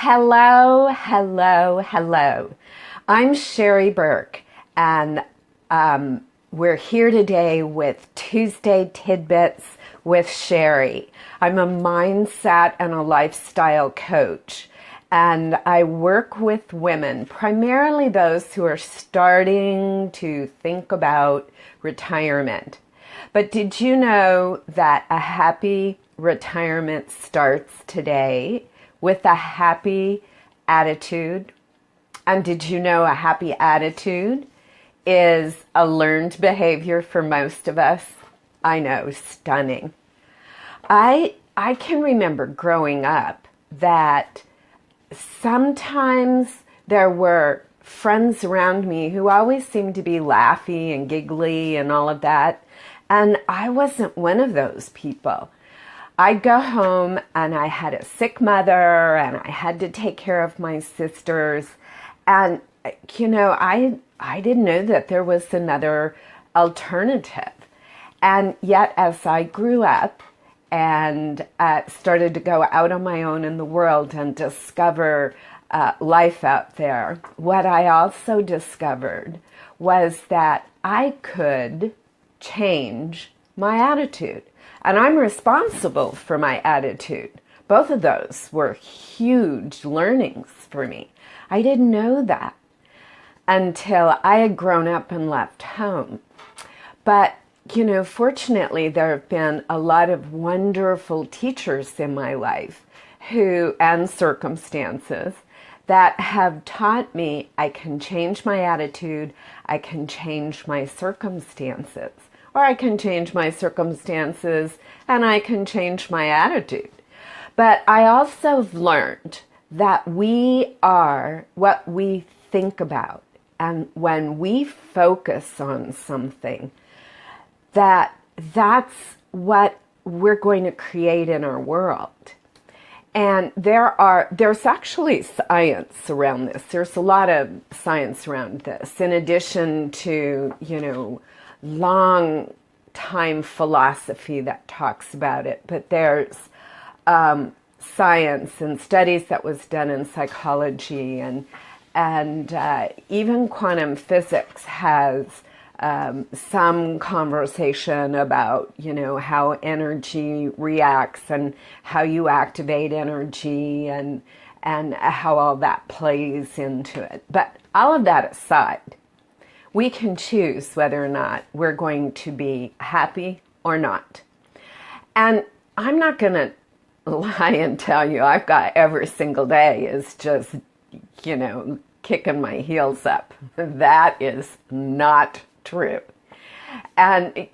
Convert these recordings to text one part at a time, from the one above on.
Hello, hello, hello. I'm Sheri Burke, and we're here today with Tuesday Tidbits with Sheri. I'm a mindset and a lifestyle coach, and I work with women, primarily those who are starting to think about retirement. But did you know that a happy retirement starts today with a happy attitude? And did you know a happy attitude is a learned behavior for most of us? I know, stunning. I can remember growing up that sometimes there were friends around me who always seemed to be laughy and giggly and all of that. And I wasn't one of those people. I'd go home and I had a sick mother and I had to take care of my sisters. And, I didn't know that there was another alternative. And yet as I grew up and started to go out on my own in the world and discover life out there, what I also discovered was that I could change my attitude. And I'm responsible for my attitude. Both of those were huge learnings for me. I didn't know that until I had grown up and left home. But, fortunately, there have been a lot of wonderful teachers in my life and circumstances that have taught me I can change my attitude, I can change my circumstances. Or I can change my circumstances and I can change my attitude. But I also have learned that we are what we think about. And when we focus on something, that's what we're going to create in our world. And there's actually science around this. There's a lot of science around this, in addition to, long time philosophy that talks about it. But there's science and studies that was done in psychology, and even quantum physics has some conversation about, how energy reacts and how you activate energy and how all that plays into it. But all of that aside, we can choose whether or not we're going to be happy or not. And I'm not going to lie and tell you I've got every single day is just, kicking my heels up. That is not true. And,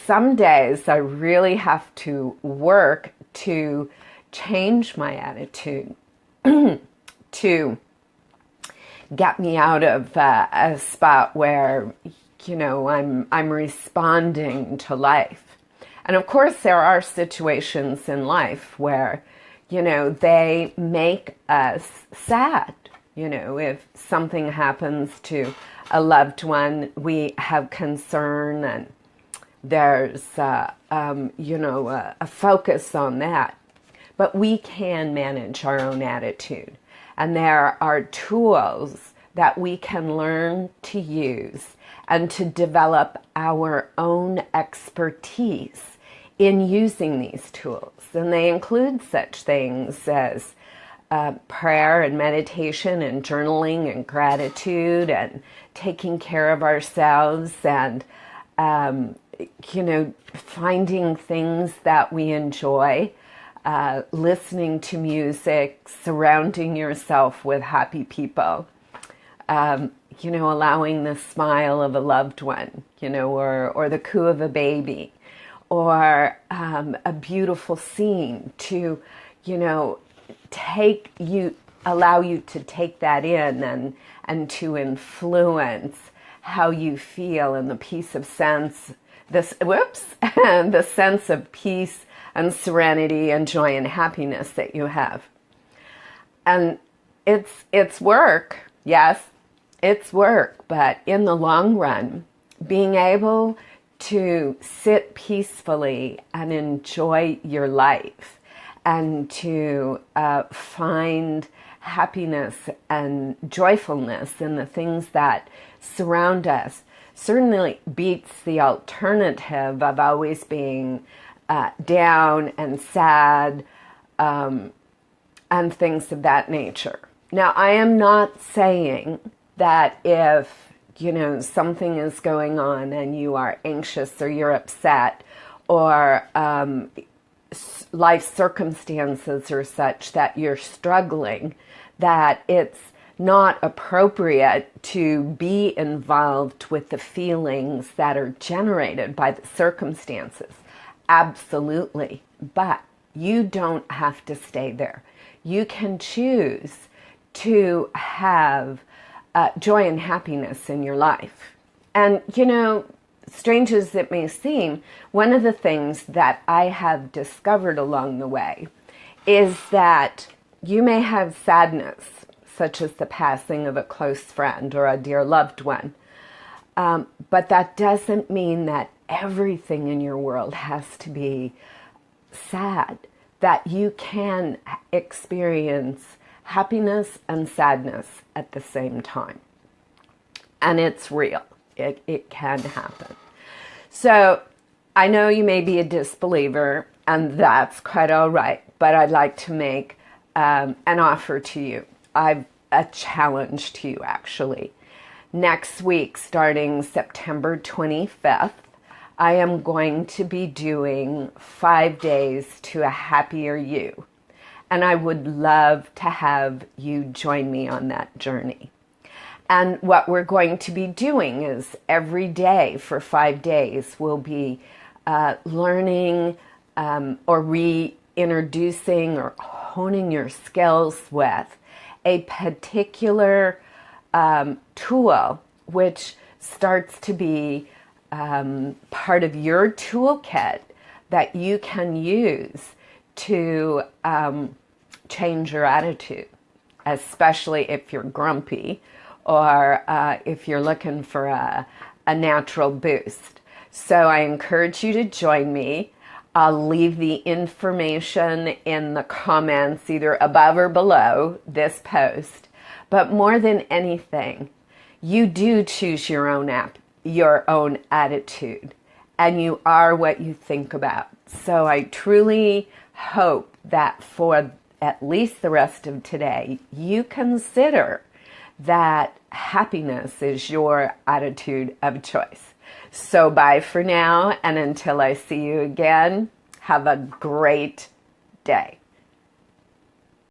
some days I really have to work to change my attitude to get me out of a spot where, I'm responding to life. And of course, there are situations in life where, they make us sad. If something happens to a loved one, we have concern, and there's, a focus on that. But we can manage our own attitude. And there are tools that we can learn to use and to develop our own expertise in using these tools. And they include such things as prayer and meditation and journaling and gratitude and taking care of ourselves and, finding things that we enjoy. Listening to music, surrounding yourself with happy people, allowing the smile of a loved one, or the coo of a baby, or a beautiful scene to, allow you to take that in and to influence how you feel and the the sense of peace and serenity and joy and happiness that you have. And it's work, yes, it's work, but in the long run, being able to sit peacefully and enjoy your life and to find happiness and joyfulness in the things that surround us certainly beats the alternative of always being down and sad and things of that nature. Now, I am not saying that if, something is going on and you are anxious or you're upset or life circumstances are such that you're struggling, that it's not appropriate to be involved with the feelings that are generated by the circumstances. Absolutely. But you don't have to stay there. You can choose to have joy and happiness in your life. And, strange as it may seem, one of the things that I have discovered along the way is that you may have sadness, such as the passing of a close friend or a dear loved one, but that doesn't mean that everything in your world has to be sad, that you can experience happiness and sadness at the same time. And it's real. It can happen. So I know you may be a disbeliever, and that's quite all right, but I'd like to make an offer to you. A challenge to you, actually. Next week, starting September 25th, I am going to be doing 5 days to a happier you. And I would love to have you join me on that journey. And what we're going to be doing is every day for 5 days, we'll be learning or reintroducing or honing your skills with a particular tool which starts to be part of your toolkit that you can use to change your attitude, especially if you're grumpy or if you're looking for a natural boost. So I encourage you to join me. I'll leave the information in the comments either above or below this post. But more than anything, you do choose your own attitude, and you are what you think about. So I truly hope that for at least the rest of today, you consider that happiness is your attitude of choice. So bye for now, and until I see you again, have a great day.